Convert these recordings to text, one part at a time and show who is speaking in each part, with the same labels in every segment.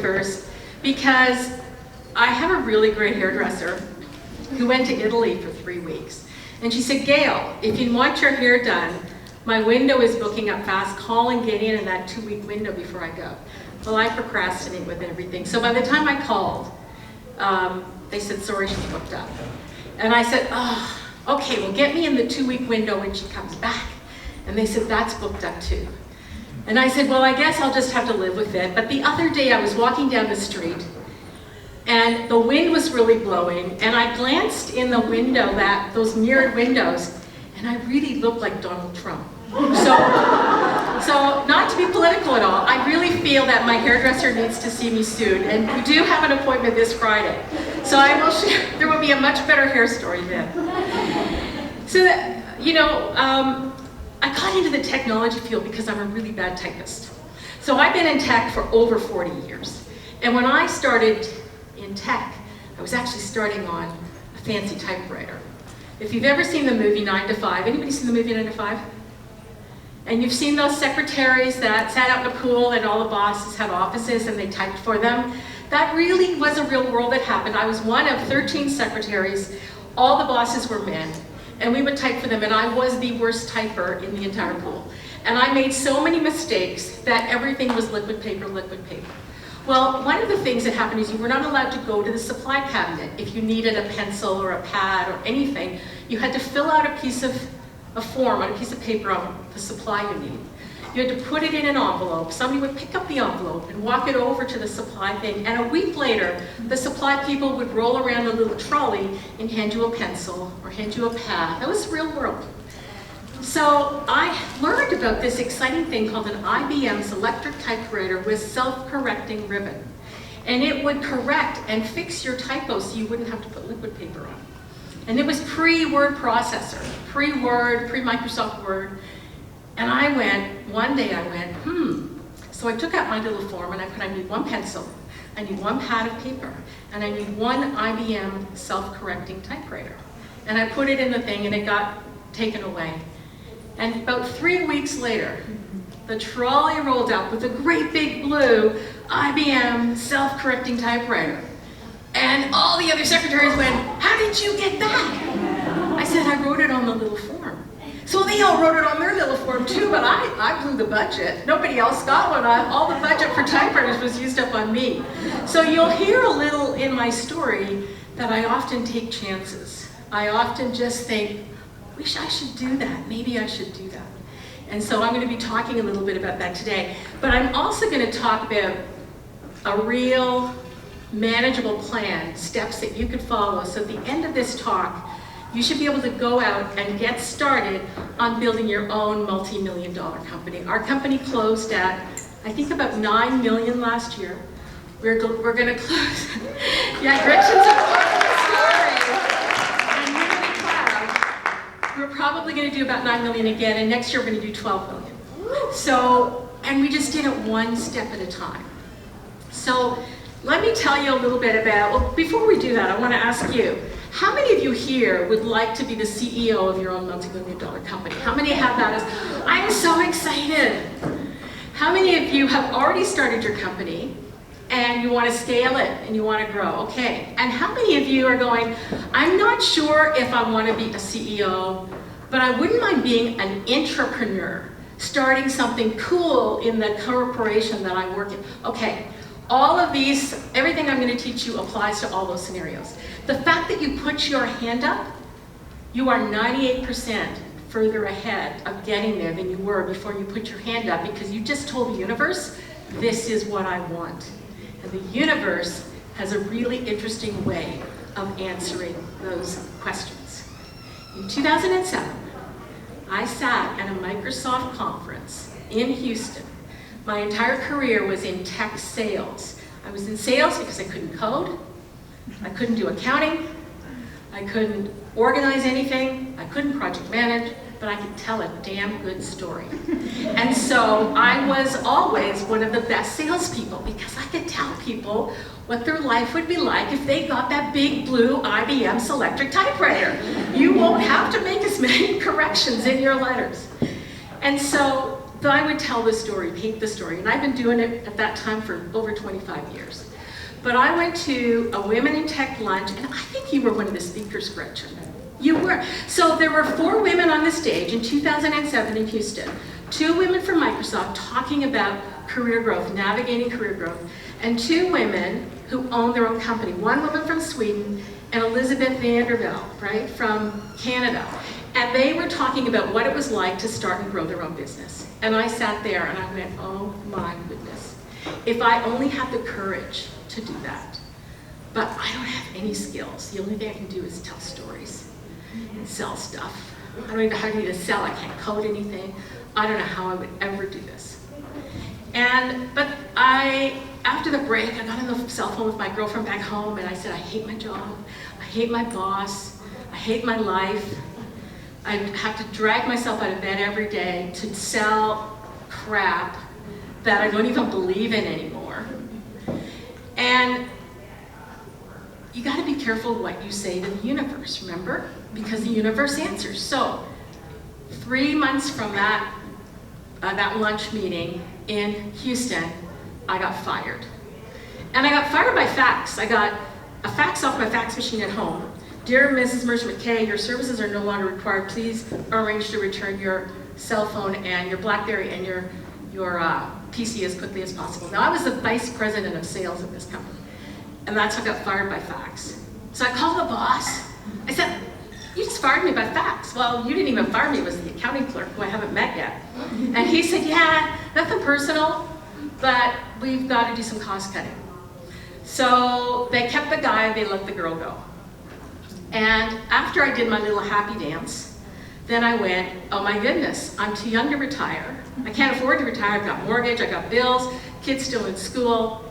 Speaker 1: first because I have a really great hairdresser who went to Italy for 3 weeks. And she said, Gail, if you want your hair done, my window is booking up fast. Call and get in that 2-week window before I go. Well, I procrastinate with everything. So by the time I called, they said, sorry, she's booked up. And I said, oh, okay, well, get me in the 2-week window when she comes back. And they said, that's booked up too. And I said, well, I guess I'll just have to live with it. But the other day I was walking down the street and the wind was really blowing, and I glanced in the window, those mirrored windows, and I really looked like Donald Trump. So not to be political at all, I really feel that my hairdresser needs to see me soon, and we do have an appointment this Friday. So I will share, there will be a much better hair story then. So, I got into the technology field because I'm a really bad typist. So I've been in tech for over 40 years. And when I started in tech, I was actually starting on a fancy typewriter. If you've ever seen the movie 9 to 5, anybody seen the movie 9 to 5? And you've seen those secretaries that sat out in the pool and all the bosses had offices and they typed for them. That really was a real world that happened. I was one of 13 secretaries. All the bosses were men. And we would type for them, and I was the worst typer in the entire pool. And I made so many mistakes that everything was liquid paper, liquid paper. Well, one of the things that happened is you were not allowed to go to the supply cabinet. If you needed a pencil or a pad or anything, you had to fill out a form on a piece of paper on the supply you need. You had to put it in an envelope. Somebody would pick up the envelope and walk it over to the supply thing, and a week later, the supply people would roll around a little trolley and hand you a pencil or hand you a pad. That was the real world. So I learned about this exciting thing called an IBM's electric typewriter with self-correcting ribbon. And it would correct and fix your typos so you wouldn't have to put liquid paper on. And it was pre-word processor, pre-Word, pre-Microsoft Word. And one day I went, So I took out my little form and I put, I need one pencil, I need one pad of paper, and I need one IBM self-correcting typewriter. And I put it in the thing and it got taken away. And about 3 weeks later, the trolley rolled up with a great big blue IBM self-correcting typewriter. And all the other secretaries went, how did you get that? I said, I wrote it on the little form. So they all wrote it on their little form too, but I blew the budget. Nobody else got one. All the budget for typewriters was used up on me. So you'll hear a little in my story that I often take chances. I often just think, wish I should do that. Maybe I should do that. And so I'm going to be talking a little bit about that today. But I'm also going to talk about a real manageable plan, steps that you could follow. So at the end of this talk, you should be able to go out and get started on building your own multi-million-dollar company. Our company closed at, I think, about $9 million last year. We're going to close. Yeah, Gretchen's a part of the story. I'm really proud. We're probably going to do about $9 million again, and next year we're going to do $12 million. So, and we just did it one step at a time. So let me tell you a little bit about, well, before we do that, I want to ask you, how many of you here would like to be the CEO of your own multi-million-dollar company? How many have that as, I'm so excited? How many of you have already started your company and you want to scale it and you want to grow? Okay. And how many of you are going, I'm not sure if I want to be a CEO, but I wouldn't mind being an entrepreneur, starting something cool in the corporation that I work in? Okay. All of these, everything I'm going to teach you applies to all those scenarios. The fact that you put your hand up, you are 98% further ahead of getting there than you were before you put your hand up, because you just told the universe, this is what I want. And the universe has a really interesting way of answering those questions. In 2007, I sat at a Microsoft conference in Houston. My entire career was in tech sales. I was in sales because I couldn't code, I couldn't do accounting, I couldn't organize anything, I couldn't project manage, but I could tell a damn good story. And so I was always one of the best salespeople because I could tell people what their life would be like if they got that big blue IBM Selectric typewriter. You won't have to make as many corrections in your letters. And so So I would tell the story, paint the story, and I've been doing it at that time for over 25 years. But I went to a Women in Tech lunch, and I think you were one of the speakers, Gretchen. You were. So there were 4 women on the stage in 2007 in Houston. 2 women from Microsoft talking about career growth, navigating career growth, and 2 women who own their own company. 1 woman from Sweden and Elizabeth Vanderbilt, right, from Canada. And they were talking about what it was like to start and grow their own business. And I sat there and I went, oh my goodness. If I only had the courage to do that. But I don't have any skills. The only thing I can do is tell stories and sell stuff. I don't even know how to even sell. I can't code anything. I don't know how I would ever do this. But after the break, I got on the cell phone with my girlfriend back home and I said, I hate my job. I hate my boss. I hate my life. I have to drag myself out of bed every day to sell crap that I don't even believe in anymore. And you got to be careful what you say to the universe, remember? Because the universe answers. So 3 months from that lunch meeting in Houston, I got fired. And I got fired by fax. I got a fax off my fax machine at home. Dear Mrs. Mercer McKay, your services are no longer required. Please arrange to return your cell phone and your BlackBerry and your PC as quickly as possible. Now I was the vice president of sales of this company. And that's how I got fired by fax. So I called the boss. I said, you just fired me by fax. Well, you didn't even fire me, it was the accounting clerk who I haven't met yet. And he said, yeah, nothing personal, but we've got to do some cost cutting. So they kept the guy, they let the girl go. And after I did my little happy dance, then I went, oh my goodness, I'm too young to retire. I can't afford to retire, I've got mortgage, I've got bills, kids still in school.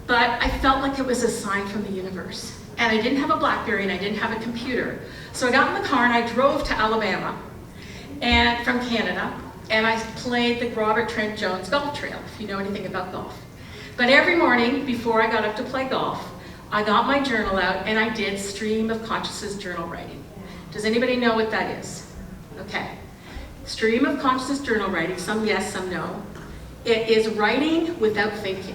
Speaker 1: But I felt like it was a sign from the universe. And I didn't have a BlackBerry and I didn't have a computer. So I got in the car and I drove to Alabama and from Canada, and I played the Robert Trent Jones golf trail, if you know anything about golf. But every morning before I got up to play golf, I got my journal out and I did stream of consciousness journal writing. Does anybody know what that is? Okay. Stream of consciousness journal writing, some yes, some no. It is writing without thinking.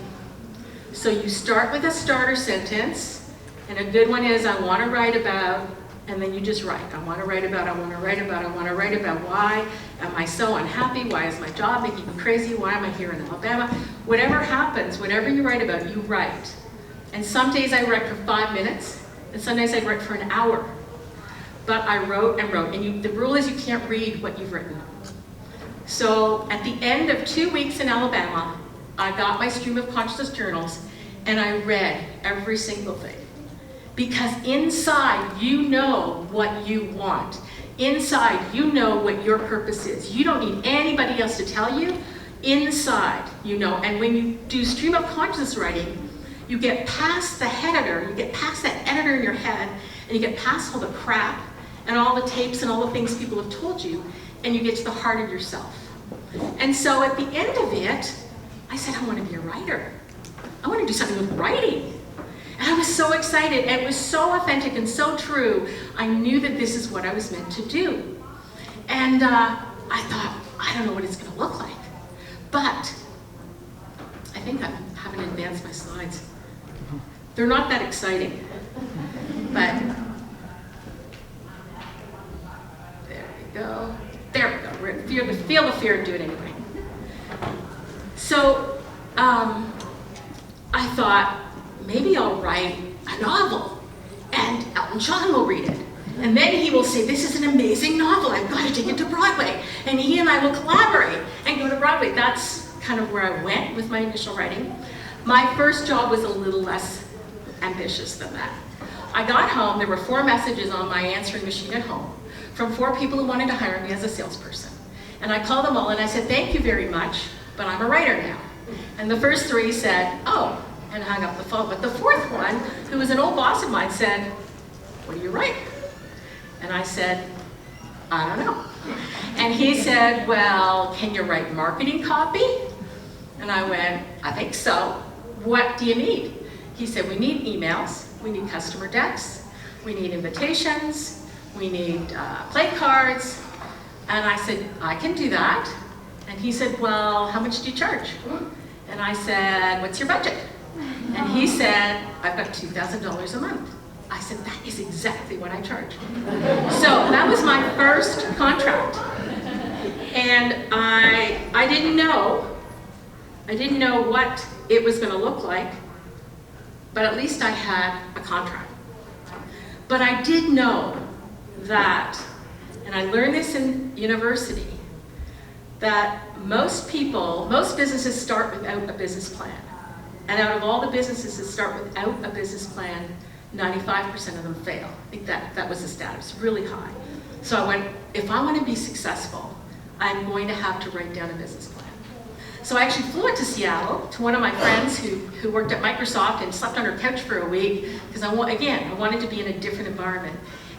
Speaker 1: So you start with a starter sentence, and a good one is, I want to write about, and then you just write. I want to write about, I want to write about, I want to write about why am I so unhappy, why is my job making me crazy, why am I here in Alabama? Whatever happens, whatever you write about, you write. And some days I write for 5 minutes, and some days I write for an hour. But I wrote and wrote, and the rule is you can't read what you've written. So at the end of 2 weeks in Alabama, I got my stream of consciousness journals, and I read every single thing. Because inside, you know what you want. Inside, you know what your purpose is. You don't need anybody else to tell you. Inside, you know. And when you do stream of consciousness writing, you get past the editor, you get past that editor in your head, and you get past all the crap and all the tapes and all the things people have told you, and you get to the heart of yourself. And so at the end of it, I said, I want to be a writer. I want to do something with writing. And I was so excited, and it was so authentic and so true. I knew that this is what I was meant to do. And I thought, I don't know what it's going to look like. But I think I haven't advanced my slides. They're not that exciting. But there we go. There we go. We're going to feel the fear and do it anyway. So I thought, maybe I'll write a novel and Elton John will read it. And then he will say, this is an amazing novel, I've got to take it to Broadway. And he and I will collaborate and go to Broadway. That's kind of where I went with my initial writing. My first job was a little less ambitious than that. I got home, there were 4 messages on my answering machine at home from 4 people who wanted to hire me as a salesperson. And I called them all and I said, thank you very much, but I'm a writer now. And the first 3 said, oh, and hung up the phone. But the 4th one, who was an old boss of mine, said, what do you write? And I said, I don't know. And he said, well, can you write marketing copy? And I went, I think so. What do you need? He said, we need emails, we need customer decks, we need invitations, we need play cards. And I said, I can do that. And he said, well, how much do you charge? And I said, what's your budget? And he said, I've got $2,000 a month. I said, that is exactly what I charge. So that was my first contract. And I didn't know what it was going to look like, but at least I had a contract. But I did know that, and I learned this in university, that most businesses start without a business plan. And out of all the businesses that start without a business plan, 95% of them fail. I think that was the status, really high. So I went, if I want to be successful, I'm going to have to write down a business plan. So I actually flew into Seattle to one of my friends who worked at Microsoft and slept on her couch for a week, because I wanted to be in a different environment.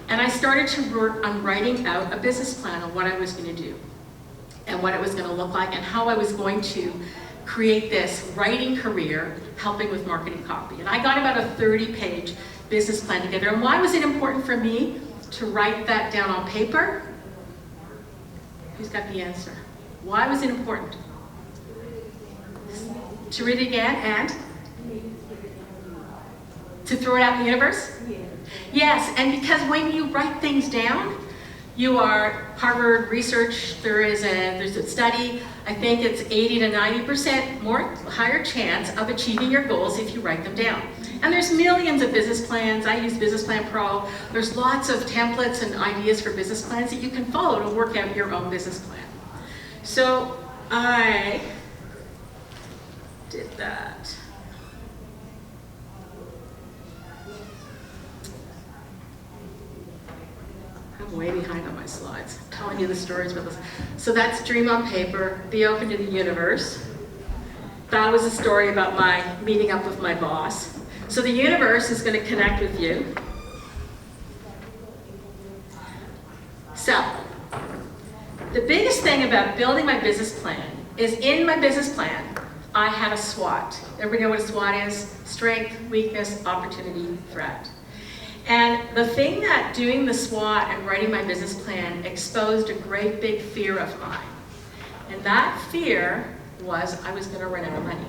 Speaker 1: And I started to work on writing out a business plan on what I was going to do, and what it was going to look like, and how I was going to create this writing career helping with marketing copy. And I got about a 30-page business plan together. And why was it important for me to write that down on paper? Who's got the answer? Why was it important? To read it again and? To throw it out in the universe? Yes, and because when you write things down, you are Harvard research, there's a study, I think it's 80 to 90% higher chance of achieving your goals if you write them down. And there's millions of business plans. I use Business Plan Pro. There's lots of templates and ideas for business plans that you can follow to work out your own business plan. So I did that. I'm way behind on my slides. I'm telling you the stories with this. So that's dream on paper, be open to the universe. That was a story about my meeting up with my boss. So the universe is going to connect with you. So, the biggest thing about building my business plan is in my business plan, I had a SWOT. Everybody know what a SWOT is? Strength, weakness, opportunity, threat. And the thing that doing the SWOT and writing my business plan exposed a great big fear of mine. And that fear was I was going to run out of money.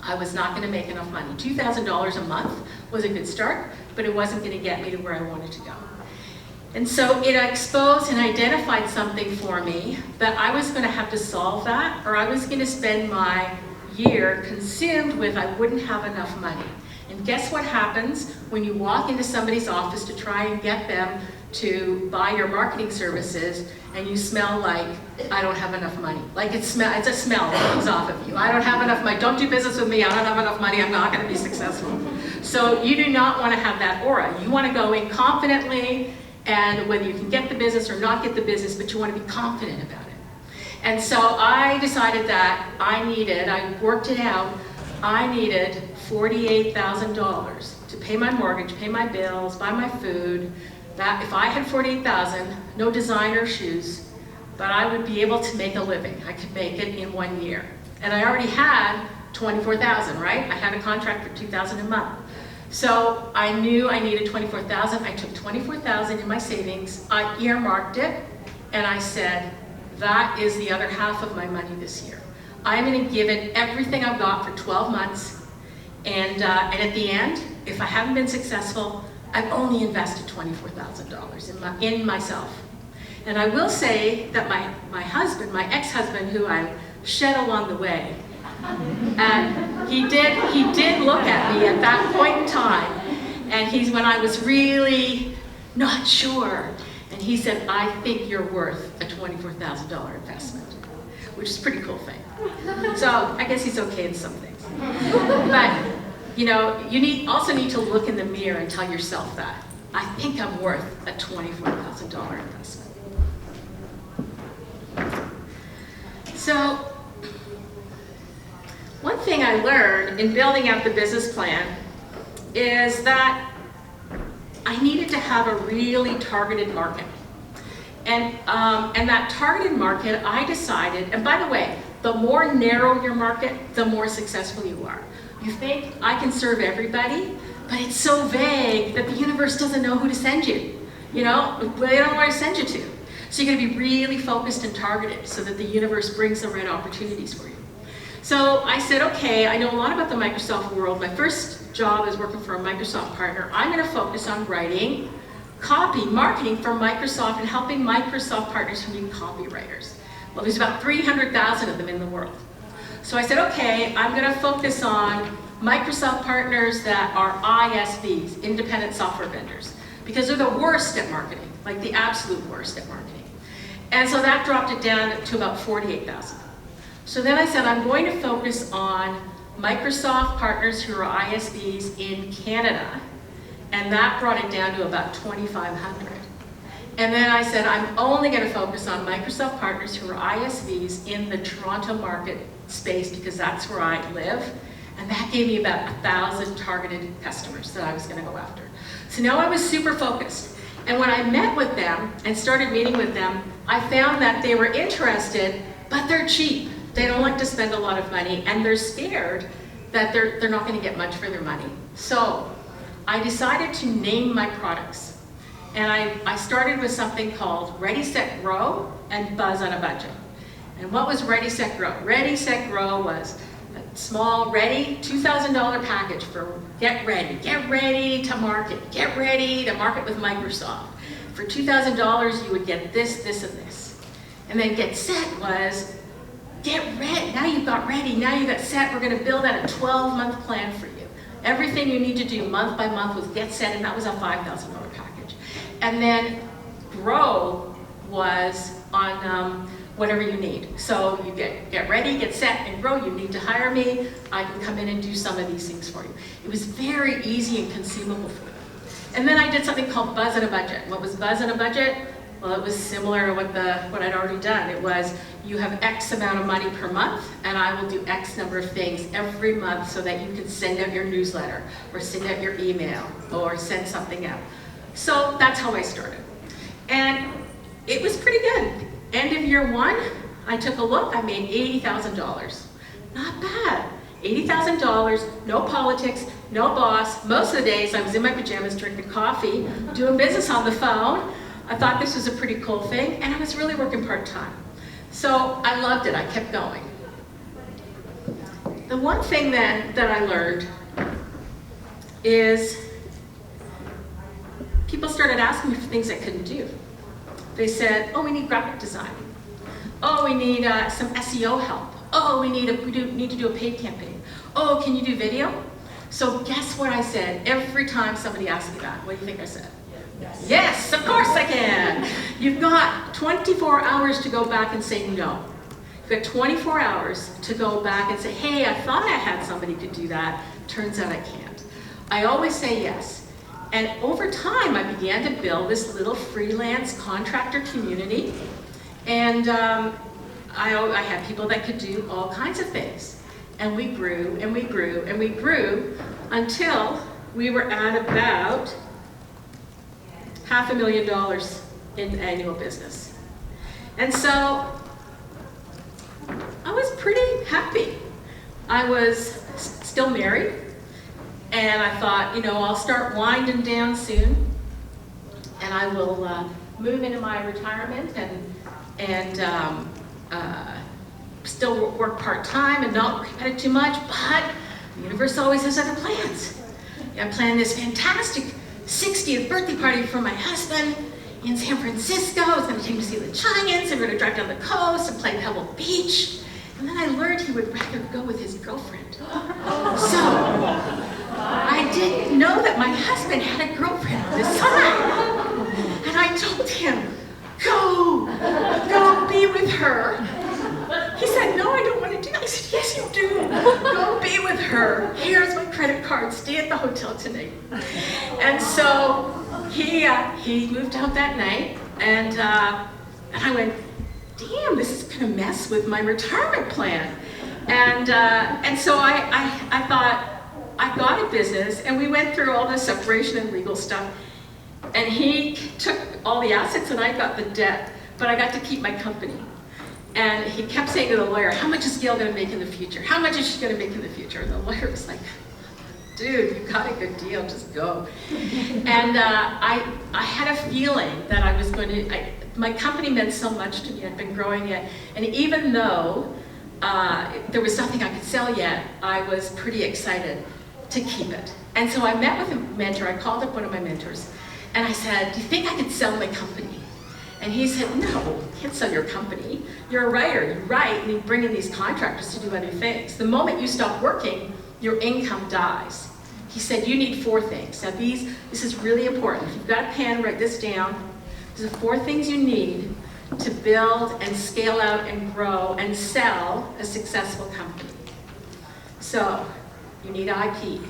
Speaker 1: I was not going to make enough money. $2,000 a month was a good start, but it wasn't going to get me to where I wanted to go. And so it exposed and identified something for me that I was going to have to solve that, or I was going to spend my year consumed with I wouldn't have enough money. And guess what happens when you walk into somebody's office to try and get them to buy your marketing services, and you smell like, I don't have enough money. Like it's a smell that comes off of you. I don't have enough money. Don't do business with me. I don't have enough money. I'm not going to be successful. So you do not want to have that aura. You want to go in confidently, and whether you can get the business or not get the business, but you want to be confident about it. And so I decided that I worked it out, I needed $48,000 to pay my mortgage, pay my bills, buy my food. That if I had $48,000, no designer shoes, but I would be able to make a living. I could make it in 1 year. And I already had $24,000, right? I had a contract for $2,000 a month. So I knew I needed $24,000. I took $24,000 in my savings, I earmarked it, and I said, that is the other half of my money this year. I'm going to give it everything I've got for 12 months, and at the end, if I haven't been successful, I've only invested $24,000 in myself. And I will say that my husband, my ex-husband, who I shed along the way, and he did look at me at that point in time, and when I was really not sure, and he said, I think you're worth a $24,000 investment, which is a pretty cool thing. So I guess he's okay in some things. But you know, you also need to look in the mirror and tell yourself that. I think I'm worth a $24,000 investment. So, one thing I learned in building out the business plan is that I needed to have a really targeted market. And that targeted market, I decided, and by the way, the more narrow your market, the more successful you are. You think, I can serve everybody, but it's so vague that the universe doesn't know who to send you. You know, they don't know where to send you to. So you're gonna be really focused and targeted so that the universe brings the right opportunities for you. So I said, okay, I know a lot about the Microsoft world. My first job is working for a Microsoft partner. I'm gonna focus on writing copy, marketing for Microsoft and helping Microsoft partners who need copywriters. Well, there's about 300,000 of them in the world. So I said, okay, I'm gonna focus on Microsoft partners that are ISVs, independent software vendors, because they're the worst at marketing, like the absolute worst at marketing. And so that dropped it down to about 48,000. So then I said, I'm going to focus on Microsoft partners who are ISVs in Canada, and that brought it down to about 2,500. And then I said, I'm only going to focus on Microsoft partners who are ISVs in the Toronto market space because that's where I live. And that gave me about 1,000 targeted customers that I was going to go after. So now I was super focused. And when I met with them and started meeting with them, I found that they were interested, but they're cheap. They don't like to spend a lot of money, and they're scared that they're not going to get much for their money. So I decided to name my products. And I started with something called Ready, Set, Grow and Buzz on a Budget. And what was Ready, Set, Grow? Ready, Set, Grow was a small, ready, $2,000 package for get ready to market with Microsoft. For $2,000, you would get this, this, and this. And then Get Set was, get ready, now you've got ready, now you've got set, we're gonna build out a 12-month plan for you. Everything you need to do month by month was Get Set, and that was a $5,000 package. And then Grow was on whatever you need. So you get ready, get set, and grow. You need to hire me. I can come in and do some of these things for you. It was very easy and consumable for them. And then I did something called Buzz on a Budget. What was Buzz on a Budget? Well, it was similar to what I'd already done. It was, you have X amount of money per month, and I will do X number of things every month so that you can send out your newsletter, or send out your email, or send something out. So that's how I started. And it was pretty good. End of year one, I took a look, I made $80,000. Not bad. $80,000, no politics, no boss. Most of the days I was in my pajamas drinking coffee, doing business on the phone. I thought this was a pretty cool thing, and I was really working part-time. So I loved it, I kept going. The one thing then that I learned is people started asking me for things I couldn't do. They said, oh, we need graphic design. Oh, we need some SEO help. Oh, we need to do a paid campaign. Oh, can you do video? So guess what I said every time somebody asked me that? What do you think I said? Yes. Yes, of course I can. You've got 24 hours to go back and say no. You've got 24 hours to go back and say, hey, I thought I had somebody who could do that. Turns out I can't. I always say yes. And over time, I began to build this little freelance contractor community. And I had people that could do all kinds of things. And we grew, and we grew, and we grew until we were at about $500,000 in annual business. And so I was pretty happy. I was still married. And I thought, you know, I'll start winding down soon, and I will move into my retirement and still work part-time and not worry about it too much, but the universe always has other plans. I'm planning this fantastic 60th birthday party for my husband in San Francisco. It's going to take me to see the Giants, and we're going to drive down the coast and play Pebble Beach. And then I learned he would rather go with his girlfriend. So I didn't know that my husband had a girlfriend on the side. And I told him, go be with her. He said, no, I don't want to do that. I said, yes, you do. Go be with her. Here's my credit card. Stay at the hotel tonight. And so he moved out that night, and I went, damn, this is going to mess with my retirement plan. And so I thought, I've got a business, and we went through all the separation and legal stuff, and he took all the assets and I got the debt, but I got to keep my company. And he kept saying to the lawyer, how much is Gail going to make in the future? How much is she going to make in the future? And the lawyer was like, dude, you got a good deal, just go. And I had a feeling that I was going to, my company meant so much to me, I'd been growing it, and even though there was nothing I could sell yet, I was pretty excited to keep it. And so I met with a mentor, I called up one of my mentors, and I said, do you think I could sell my company? And he said, no, you can't sell your company. You're a writer, you write, and you bring in these contractors to do other things. The moment you stop working, your income dies. He said, you need 4 things. Now this is really important. If you've got a pen, write this down. These are 4 things you need to build and scale out and grow and sell a successful company. So, you need IP.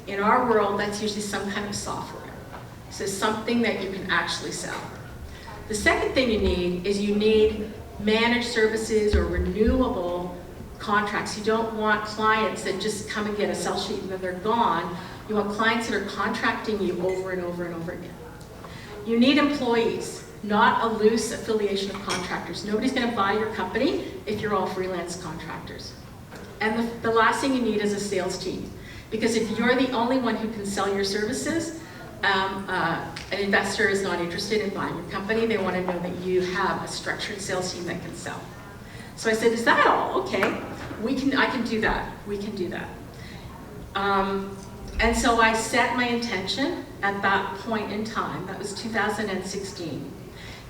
Speaker 1: In our world, that's usually some kind of software. So something that you can actually sell. The second thing you need is you need managed services or renewable contracts. You don't want clients that just come and get a sell sheet and then they're gone. You want clients that are contracting you over and over and over again. You need employees, not a loose affiliation of contractors. Nobody's going to buy your company if you're all freelance contractors. And the last thing you need is a sales team. Because if you're the only one who can sell your services, an investor is not interested in buying your company. They want to know that you have a structured sales team that can sell. So I said, is that all? Okay, I can do that. We can do that. And so I set my intention at that point in time. That was 2016.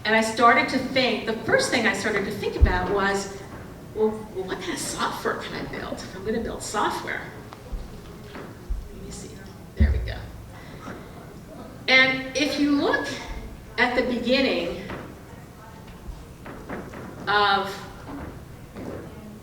Speaker 1: And I started to think, the first thing I started to think about was, well, what kind of software can I build? If I'm going to build software. Let me see. There we go. And if you look at the beginning of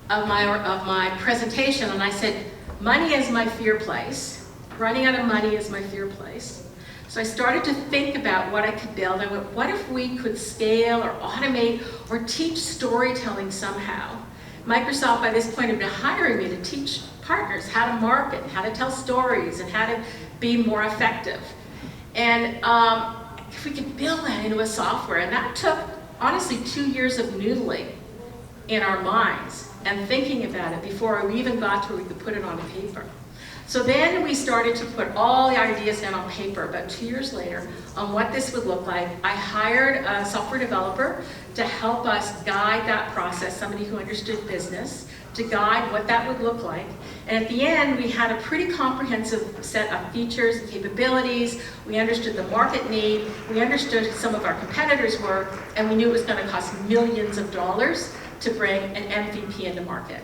Speaker 1: my presentation, and I said, money is my fear place. Running out of money is my fear place. So I started to think about what I could build. I went, what if we could scale or automate or teach storytelling somehow? Microsoft by this point had been hiring me to teach partners how to market, how to tell stories, and how to be more effective. And if we could build that into a software, and that took, honestly, 2 years of noodling in our minds and thinking about it before we even got to where we could put it on paper. So then we started to put all the ideas down on paper about 2 years later on what this would look like. I hired a software developer to help us guide that process, somebody who understood business, to guide what that would look like. And at the end, we had a pretty comprehensive set of features and capabilities. We understood the market need, we understood who some of our competitors were, and we knew it was going to cost millions of dollars to bring an MVP into market.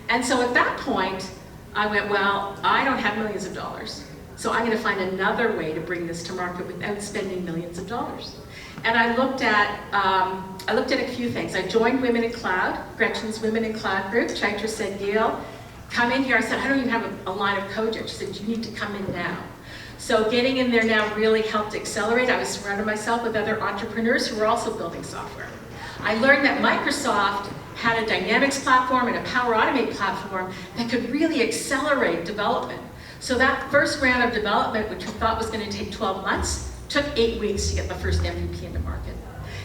Speaker 1: And so at that point, I went, well, I don't have millions of dollars, so I'm going to find another way to bring this to market without spending millions of dollars. And I looked at a few things. I joined Women in Cloud, Gretchen's Women in Cloud group. Chaitra said, Gail, come in here. I said, I don't even have a line of code yet. She said, you need to come in now. So getting in there now really helped accelerate. I was surrounding myself with other entrepreneurs who were also building software. I learned that Microsoft had a Dynamics platform and a Power Automate platform that could really accelerate development. So that first round of development, which we thought was going to take 12 months, took 8 weeks to get the first MVP into market.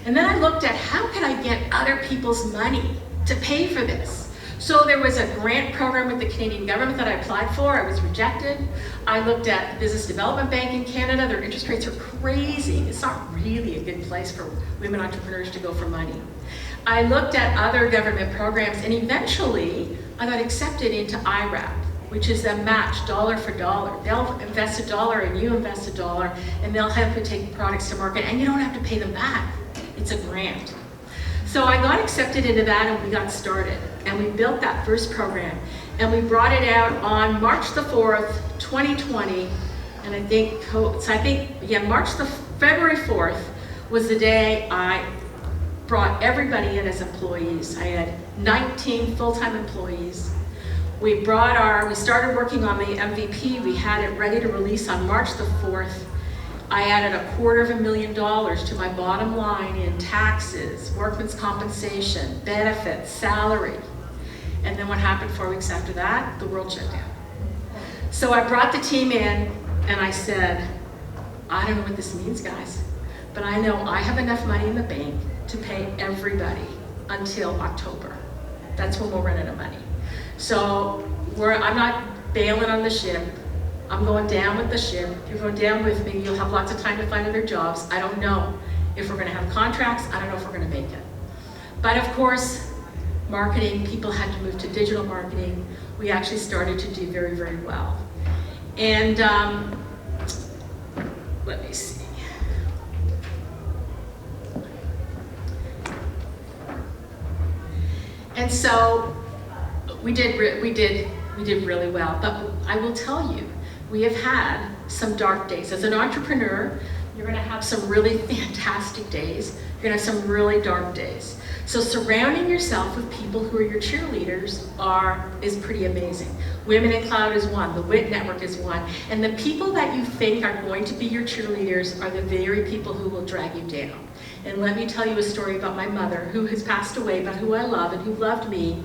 Speaker 1: And then I looked at how could I get other people's money to pay for this? So there was a grant program with the Canadian government that I applied for. I was rejected. I looked at the Business Development Bank in Canada. Their interest rates are crazy. It's not really a good place for women entrepreneurs to go for money. I looked at other government programs, and eventually I got accepted into IRAP, which is a match, dollar for dollar. They'll invest $1 and you invest $1, and they'll help you take products to market, and you don't have to pay them back. It's a grant. So I got accepted into that, and we got started. And we built that first program. And we brought it out on March the 4th, 2020. And February 4th was the day I brought everybody in as employees. I had 19 full-time employees. We started working on the MVP. We had it ready to release on March the 4th. I added $250,000 to my bottom line in taxes, workman's compensation, benefits, salary. And then what happened 4 weeks after that? The world shut down. So I brought the team in and I said, I don't know what this means, guys, but I know I have enough money in the bank to pay everybody until October. That's when we'll run out of money. So I'm not bailing on the ship. I'm going down with the ship. If you're going down with me, you'll have lots of time to find other jobs. I don't know if we're going to have contracts. I don't know if we're going to make it. But of course, marketing, people had to move to digital marketing. We actually started to do very, very well. And let me see. And so we did really well. But I will tell you, we have had some dark days. As an entrepreneur, you're going to have some really fantastic days. You're going to have some really dark days. So surrounding yourself with people who are your cheerleaders is pretty amazing. Women in Cloud is one, the EWiT Network is one, and the people that you think are going to be your cheerleaders are the very people who will drag you down. And let me tell you a story about my mother, who has passed away, but who I love and who loved me.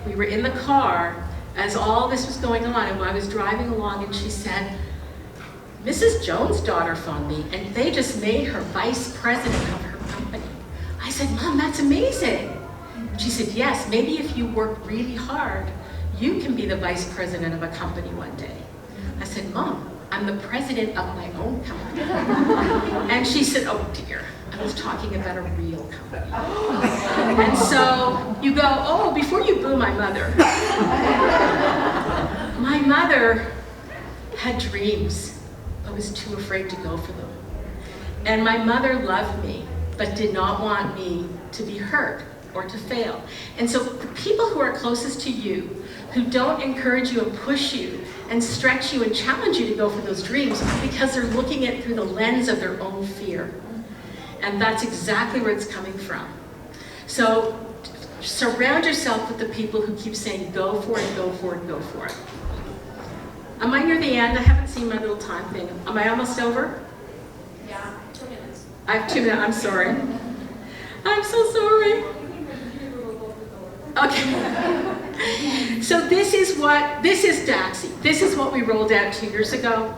Speaker 1: We were in the car as all this was going on, and I was driving along, and she said, Mrs. Jones' daughter phoned me, and they just made her vice president of her company. I said, Mom, that's amazing. She said, yes, maybe if you work really hard, you can be the vice president of a company one day. I said, Mom, I'm the president of my own company. And she said, oh dear, I was talking about a real company. And so you go, oh, before you boo my mother had dreams, but was too afraid to go for them. And my mother loved me, but did not want me to be hurt or to fail. And so the people who are closest to you, who don't encourage you and push you and stretch you and challenge you to go for those dreams, because they're looking at it through the lens of their own fear. And that's exactly where it's coming from. So surround yourself with the people who keep saying, go for it, go for it, go for it. Am I near the end? I haven't seen my little time thing. Am I almost over?
Speaker 2: Yeah, 2 minutes.
Speaker 1: I have 2 minutes, I'm sorry. I'm so sorry. Okay. So this is DAXI. This is what we rolled out 2 years ago.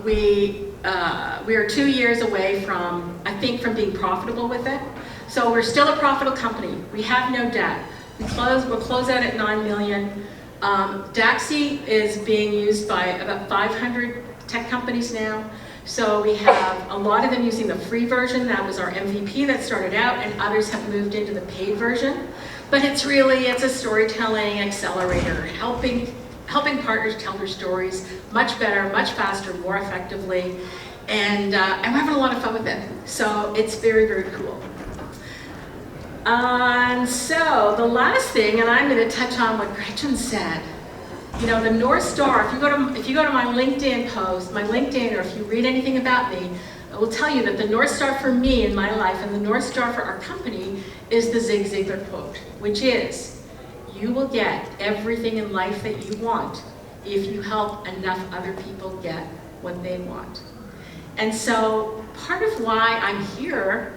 Speaker 1: We are 2 years away from, I think, from being profitable with it. So we're still a profitable company. We have no debt. We'll close out at 9 million. DAXI is being used by about 500 tech companies now. So we have a lot of them using the free version. That was our MVP that started out, and others have moved into the paid version. But it's a storytelling accelerator, helping partners tell their stories much better, much faster, more effectively. And we're having a lot of fun with it. So it's very, very cool. And so the last thing, and I'm going to touch on what Gretchen said. You know, the North Star, if you go to my LinkedIn post, my LinkedIn, or if you read anything about me, I will tell you that the North Star for me in my life and the North Star for our company is the Zig Ziglar quote, which is, you will get everything in life that you want if you help enough other people get what they want. And so part of why I'm here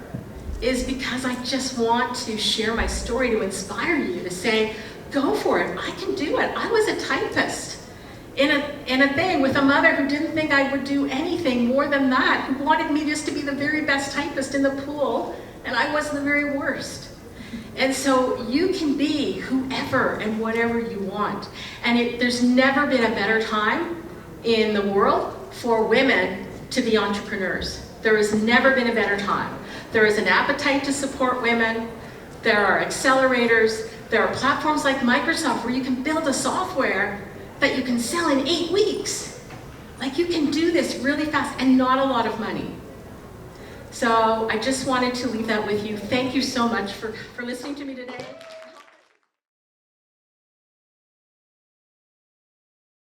Speaker 1: is because I just want to share my story to inspire you to say, go for it, I can do it. I was a typist in a thing with a mother who didn't think I would do anything more than that, who wanted me just to be the very best typist in the pool, and I was the very worst. And so you can be whoever and whatever you want. And there's never been a better time in the world for women to be entrepreneurs. There has never been a better time. There is an appetite to support women. There are accelerators. There are platforms like Microsoft where you can build a software that you can sell in 8 weeks. Like, you can do this really fast and not a lot of money. So I just wanted to leave that with you. Thank you so much for listening to me today.